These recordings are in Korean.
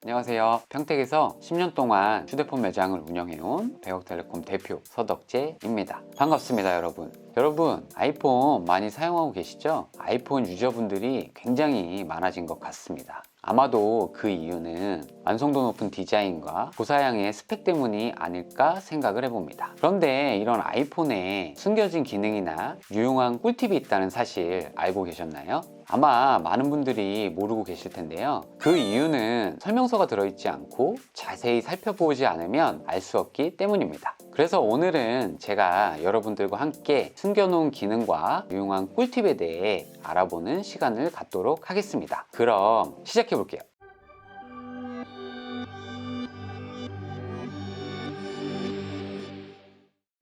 안녕하세요. 평택에서 10년 동안 휴대폰 매장을 운영해온 백억텔레콤 대표 서덕재입니다. 반갑습니다, 여러분. 여러분, 아이폰 많이 사용하고 계시죠? 아이폰 유저분들이 굉장히 많아진 것 같습니다. 아마도 그 이유는 완성도 높은 디자인과 고사양의 스펙 때문이 아닐까 생각을 해봅니다. 그런데 이런 아이폰에 숨겨진 기능이나 유용한 꿀팁이 있다는 사실 알고 계셨나요? 아마 많은 분들이 모르고 계실 텐데요. 그 이유는 설명서가 들어있지 않고 자세히 살펴보지 않으면 알 수 없기 때문입니다. 그래서 오늘은 제가 여러분들과 함께 숨겨놓은 기능과 유용한 꿀팁에 대해 알아보는 시간을 갖도록 하겠습니다. 그럼 시작해 볼게요.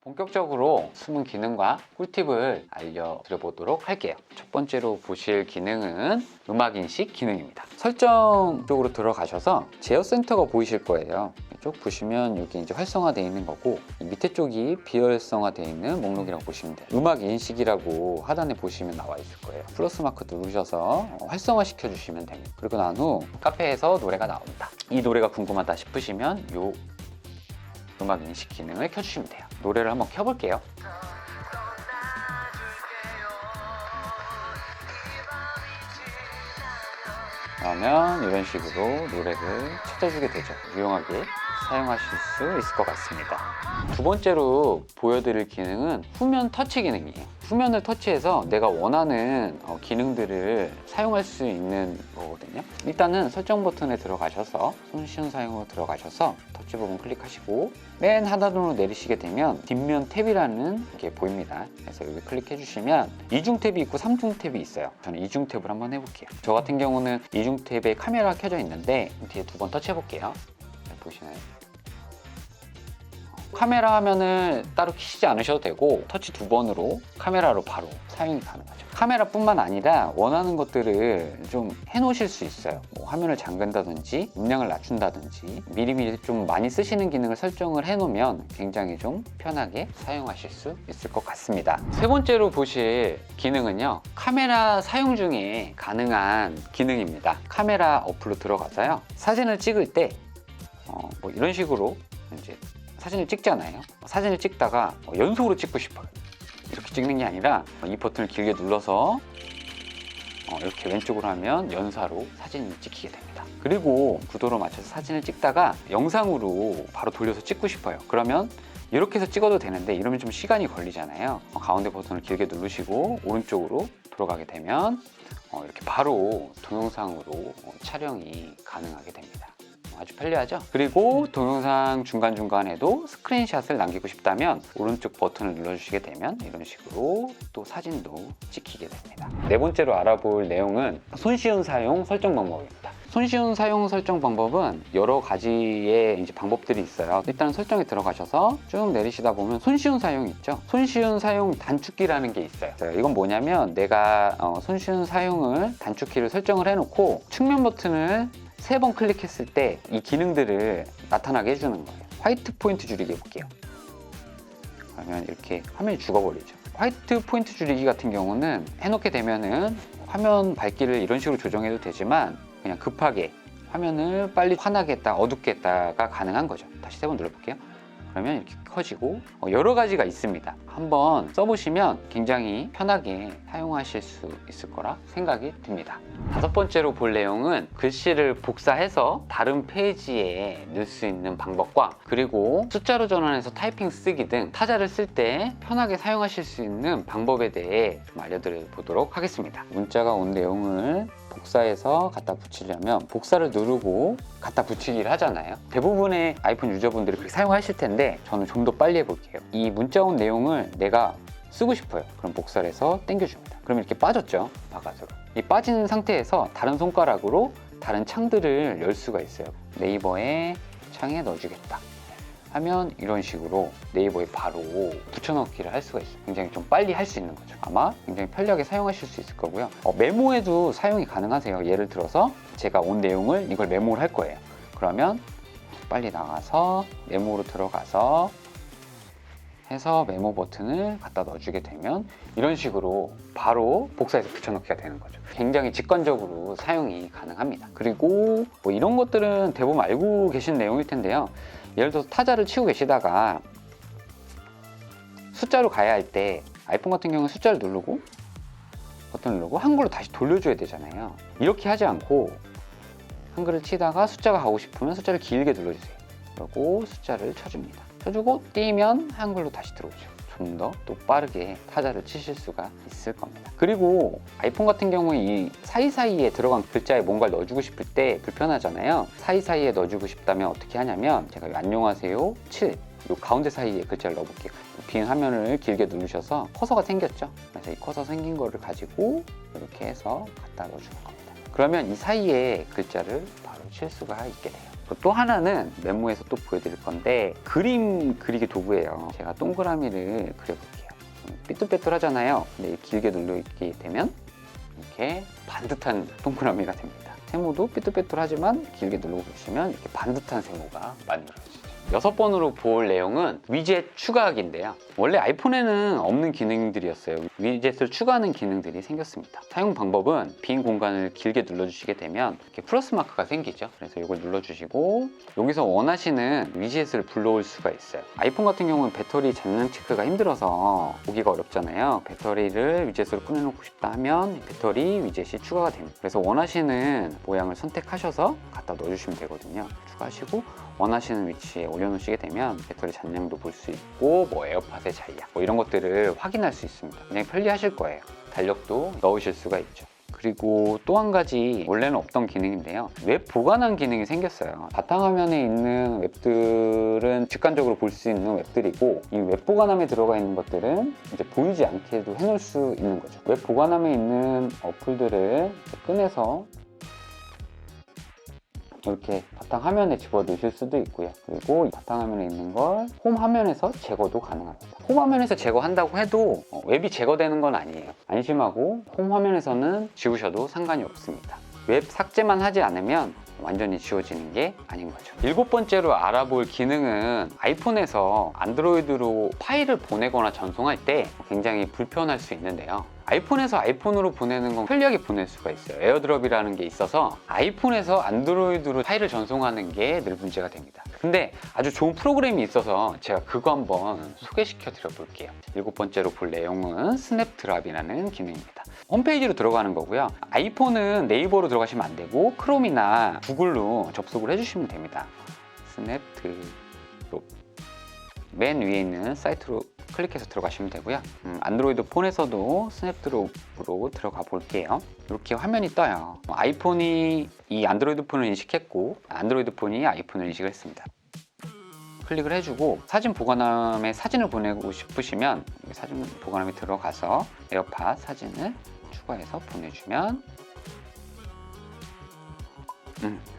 본격적으로 숨은 기능과 꿀팁을 알려드려보도록 할게요. 첫 번째로 보실 기능은 음악 인식 기능입니다. 설정 쪽으로 들어가셔서 제어 센터가 보이실 거예요. 이쪽 보시면 여기 이제 활성화되어 있는 거고, 이 밑에 쪽이 비활성화되어 있는 목록이라고 보시면 돼요. 음악 인식이라고 하단에 보시면 나와 있을 거예요. 플러스 마크 누르셔서 활성화 시켜 주시면 됩니다. 그리고 난 후 카페에서 노래가 나온다. 이 노래가 궁금하다 싶으시면 요 음악 인식 기능을 켜주시면 돼요. 노래를 한번 켜볼게요. 그러면 이런 식으로 노래를 찾아주게 되죠. 유용하게 사용하실 수 있을 것 같습니다. 두 번째로 보여드릴 기능은 후면 터치 기능이에요. 후면을 터치해서 내가 원하는 기능들을 사용할 수 있는 거거든요. 일단은 설정 버튼에 들어가셔서 손쉬운 사용으로 들어가셔서 터치 부분 클릭하시고 맨 하단으로 내리시게 되면 뒷면 탭이라는 게 보입니다. 그래서 여기 클릭해 주시면 이중 탭이 있고 삼중 탭이 있어요. 저는 이중 탭을 한번 해볼게요. 저 같은 경우는 이중 탭에 카메라가 켜져 있는데 뒤에 두 번 터치해 볼게요. 보시나요? 카메라 화면을 따로 켜시지 않으셔도 되고 터치 두 번으로 카메라로 바로 사용이 가능하죠. 카메라뿐만 아니라 원하는 것들을 좀 해놓으실 수 있어요. 뭐 화면을 잠근다든지 음량을 낮춘다든지 미리미리 좀 많이 쓰시는 기능을 설정을 해놓으면 굉장히 좀 편하게 사용하실 수 있을 것 같습니다. 세 번째로 보실 기능은요, 카메라 사용 중에 가능한 기능입니다. 카메라 어플로 들어가서요, 사진을 찍을 때 뭐 이런 식으로 이제 사진을 찍잖아요. 사진을 찍다가 연속으로 찍고 싶어요. 이렇게 찍는 게 아니라 이 버튼을 길게 눌러서 이렇게 왼쪽으로 하면 연사로 사진이 찍히게 됩니다. 그리고 구도로 맞춰서 사진을 찍다가 영상으로 바로 돌려서 찍고 싶어요. 그러면 이렇게 해서 찍어도 되는데 이러면 좀 시간이 걸리잖아요. 가운데 버튼을 길게 누르시고 오른쪽으로 돌아가게 되면 이렇게 바로 동영상으로 촬영이 가능하게 됩니다. 아주 편리하죠? 그리고 동영상 중간중간에도 스크린샷을 남기고 싶다면 오른쪽 버튼을 눌러주시게 되면 이런 식으로 또 사진도 찍히게 됩니다. 네 번째로 알아볼 내용은 손쉬운 사용 설정 방법입니다. 손쉬운 사용 설정 방법은 여러 가지의 이제 방법들이 있어요. 일단 설정에 들어가셔서 쭉 내리시다 보면 손쉬운 사용이 있죠. 손쉬운 사용 단축키라는 게 있어요. 이건 뭐냐면 내가 손쉬운 사용을 단축키를 설정을 해놓고 측면 버튼을 3번 클릭했을 때 이 기능들을 나타나게 해주는 거예요. 화이트 포인트 줄이기 해볼게요. 그러면 이렇게 화면이 죽어버리죠. 화이트 포인트 줄이기 같은 경우는 해놓게 되면은 화면 밝기를 이런 식으로 조정해도 되지만 그냥 급하게 화면을 빨리 환하게 했다 어둡게 했다가 가능한 거죠. 다시 3번 눌러볼게요. 그러면 이렇게 커지고 여러 가지가 있습니다. 한번 써보시면 굉장히 편하게 사용하실 수 있을 거라 생각이 듭니다. 다섯 번째로 볼 내용은 글씨를 복사해서 다른 페이지에 넣을 수 있는 방법과 그리고 숫자로 전환해서 타이핑 쓰기 등 타자를 쓸 때 편하게 사용하실 수 있는 방법에 대해 좀 알려드려 보도록 하겠습니다. 문자가 온 내용을 복사해서 갖다 붙이려면 복사를 누르고 갖다 붙이기를 하잖아요. 대부분의 아이폰 유저분들이 그렇게 사용하실 텐데 저는 좀 더 빨리 해볼게요. 이 문자 온 내용을 내가 쓰고 싶어요. 그럼 복사를 해서 당겨줍니다. 그럼 이렇게 빠졌죠. 바깥으로. 이 빠진 상태에서 다른 손가락으로 다른 창들을 열 수가 있어요. 네이버에 창에 넣어주겠다 하면 이런 식으로 네이버에 바로 붙여넣기를 할 수가 있어요. 굉장히 좀 빨리 할 수 있는 거죠. 아마 굉장히 편리하게 사용하실 수 있을 거고요. 메모에도 사용이 가능하세요. 예를 들어서 제가 온 내용을 이걸 메모를 할 거예요. 그러면 빨리 나가서 메모로 들어가서 해서 메모 버튼을 갖다 넣어주게 되면 이런 식으로 바로 복사해서 붙여넣기가 되는 거죠. 굉장히 직관적으로 사용이 가능합니다. 그리고 뭐 이런 것들은 대부분 알고 계신 내용일 텐데요. 예를 들어서 타자를 치고 계시다가 숫자로 가야 할 때 아이폰 같은 경우는 숫자를 누르고 버튼을 누르고 한글로 다시 돌려줘야 되잖아요. 이렇게 하지 않고 한글을 치다가 숫자가 가고 싶으면 숫자를 길게 눌러주세요. 그리고 숫자를 쳐줍니다. 쳐주고 띄면 한글로 다시 들어오죠. 좀 더 또 빠르게 타자를 치실 수가 있을 겁니다. 그리고 아이폰 같은 경우에 이 사이사이에 들어간 글자에 뭔가를 넣어주고 싶을 때 불편하잖아요. 사이사이에 넣어주고 싶다면 어떻게 하냐면 제가 안녕하세요 7 이 가운데 사이에 글자를 넣어볼게요. 빈 화면을 길게 누르셔서 커서가 생겼죠. 그래서 이 커서 생긴 거를 가지고 이렇게 해서 갖다 넣어주는 겁니다. 그러면 이 사이에 글자를 바로 칠 수가 있게 돼요. 또 하나는 메모에서 또 보여드릴 건데 그림 그리기 도구예요. 제가 동그라미를 그려볼게요. 삐뚤빼뚤하잖아요. 근데 길게 눌러있게 되면 이렇게 반듯한 동그라미가 됩니다. 세모도 삐뚤빼뚤하지만 길게 누르고 계시면 이렇게 반듯한 세모가 만들어지죠. 6번으로 볼 내용은 위젯 추가하기인데요. 원래 아이폰에는 없는 기능들이었어요. 위젯을 추가하는 기능들이 생겼습니다. 사용 방법은 빈 공간을 길게 눌러주시게 되면 이렇게 플러스 마크가 생기죠. 그래서 이걸 눌러주시고 여기서 원하시는 위젯을 불러올 수가 있어요. 아이폰 같은 경우는 배터리 잔량 체크가 힘들어서 보기가 어렵잖아요. 배터리를 위젯으로 꺼내놓고 싶다 하면 배터리 위젯이 추가가 됩니다. 그래서 원하시는 모양을 선택하셔서 갖다 넣어주시면 되거든요. 추가하시고 원하시는 위치에 올려놓으시게 되면 배터리 잔량도 볼 수 있고 뭐 에어팟의 잔량 뭐 이런 것들을 확인할 수 있습니다. 굉장히 편리하실 거예요. 달력도 넣으실 수가 있죠. 그리고 또 한 가지 원래는 없던 기능인데요. 웹 보관한 기능이 생겼어요. 바탕화면에 있는 웹들은 직관적으로 볼 수 있는 웹들이고 이 웹 보관함에 들어가 있는 것들은 이제 보이지 않게도 해놓을 수 있는 거죠. 웹 보관함에 있는 어플들을 꺼내서 이렇게 바탕화면에 집어넣으실 수도 있고요. 그리고 바탕화면에 있는 걸 홈화면에서 제거도 가능합니다. 홈화면에서 제거한다고 해도 웹이 제거되는 건 아니에요. 안심하고 홈화면에서는 지우셔도 상관이 없습니다. 웹 삭제만 하지 않으면 완전히 지워지는 게 아닌 거죠. 7번째로 알아볼 기능은 아이폰에서 안드로이드로 파일을 보내거나 전송할 때 굉장히 불편할 수 있는데요. 아이폰에서 아이폰으로 보내는 건 편리하게 보낼 수가 있어요. 에어드롭이라는 게 있어서 아이폰에서 안드로이드로 파일을 전송하는 게 늘 문제가 됩니다. 근데 아주 좋은 프로그램이 있어서 제가 그거 한번 소개시켜 드려 볼게요. 7번째로 볼 내용은 스냅드랍이라는 기능입니다. 홈페이지로 들어가는 거고요. 아이폰은 네이버로 들어가시면 안 되고 크롬이나 구글로 접속을 해주시면 됩니다. 스냅드롭 맨 위에 있는 사이트로 클릭해서 들어가시면 되고요. 안드로이드 폰에서도 스냅드롭으로 들어가 볼게요. 이렇게 화면이 떠요. 아이폰이 이 안드로이드 폰을 인식했고 안드로이드 폰이 아이폰을 인식을 했습니다. 클릭을 해주고 사진 보관함에 사진을 보내고 싶으시면 사진 보관함에 들어가서 에어팟 사진을 추가해서 보내주면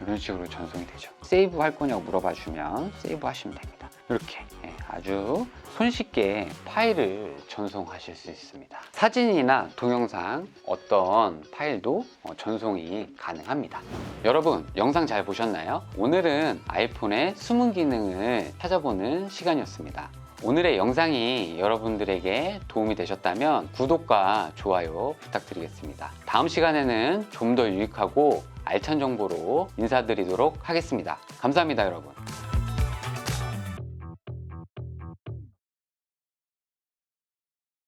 이런 식으로 전송이 되죠. 세이브 할 거냐고 물어봐 주면 세이브 하시면 됩니다. 이렇게 아주 손쉽게 파일을 전송하실 수 있습니다. 사진이나 동영상 어떤 파일도 전송이 가능합니다. 여러분 영상 잘 보셨나요? 오늘은 아이폰의 숨은 기능을 찾아보는 시간이었습니다. 오늘의 영상이 여러분들에게 도움이 되셨다면 구독과 좋아요 부탁드리겠습니다. 다음 시간에는 좀 더 유익하고 알찬 정보로 인사드리도록 하겠습니다. 감사합니다, 여러분.